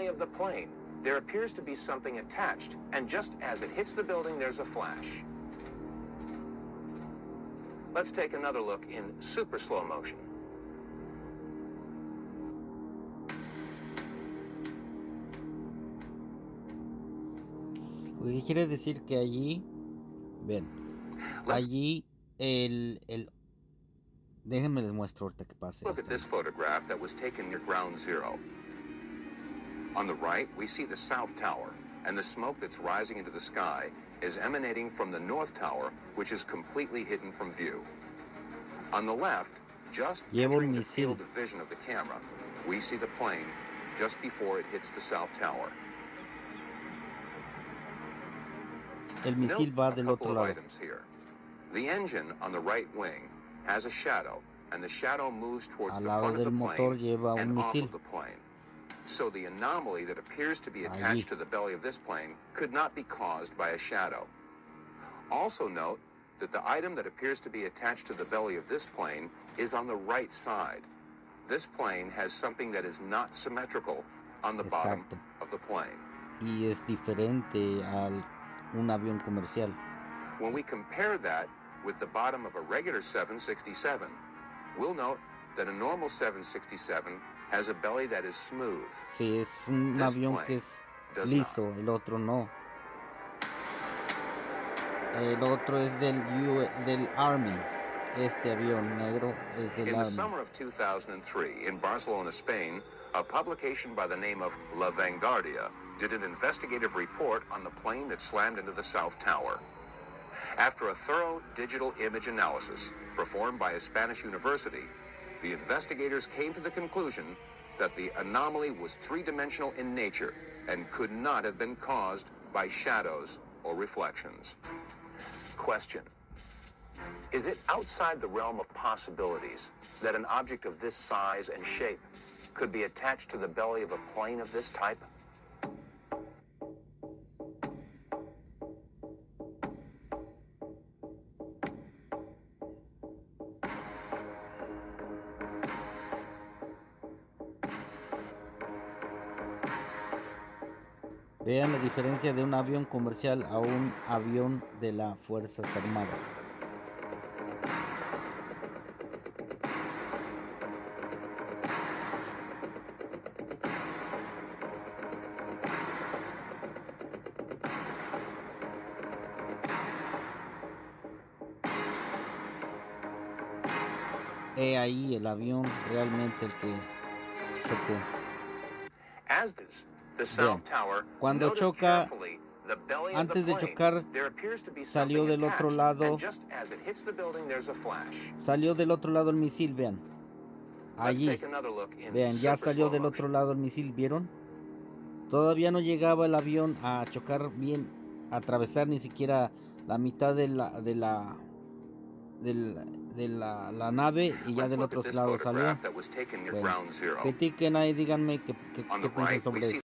of the plane, there appears to be something attached, and just as it hits the building, there's a flash. Let's take another look in super slow motion. ¿Qué quiere decir? Que allí, ven, allí déjenme les muestro ahorita que pase. Look at this photograph that was taken near ground zero. On the right, we see the South Tower, and the smoke that's rising into the sky is emanating from the North Tower, which is completely hidden from view. On the left, just entering the field of vision of the camera, we see the plane just before it hits the South Tower. El misil va del otro lado. The engine on the right wing has a shadow, and the shadow moves towards the front of the plane and off of the plane. So the anomaly that appears to be attached to the belly of this plane could not be caused by a shadow. Also note that the item that appears to be attached to the belly of this plane is on the right side. This plane has something that is not symmetrical on the bottom of the plane. Y es diferente al un avión comercial. When we compare that with the bottom of a regular 767, we'll note that a normal 767 has a belly that is smooth. Sí, es un avión que es liso, el otro no. El otro es del Army. Este avión negro es del Army. In the summer of 2003, in Barcelona, Spain, a publication by the name of La Vanguardia did an investigative report on the plane that slammed into the South Tower. After a thorough digital image analysis performed by a Spanish university, the investigators came to the conclusion that the anomaly was three-dimensional in nature and could not have been caused by shadows or reflections. Question: is it outside the realm of possibilities that an object of this size and shape could be attached to the belly of a plane of this type? Vean la diferencia de un avión comercial a un avión de las Fuerzas Armadas. He ahí el avión realmente el que chocó. Vean, cuando choca, antes de chocar, salió del otro lado el misil, vean. Allí, vean, ya salió del otro lado el misil, ¿vieron? Todavía no llegaba el avión a chocar bien, a atravesar ni siquiera la mitad de la nave, y ya del otro lado salió. Bueno, critiquen ahí, díganme qué piensan sobre eso.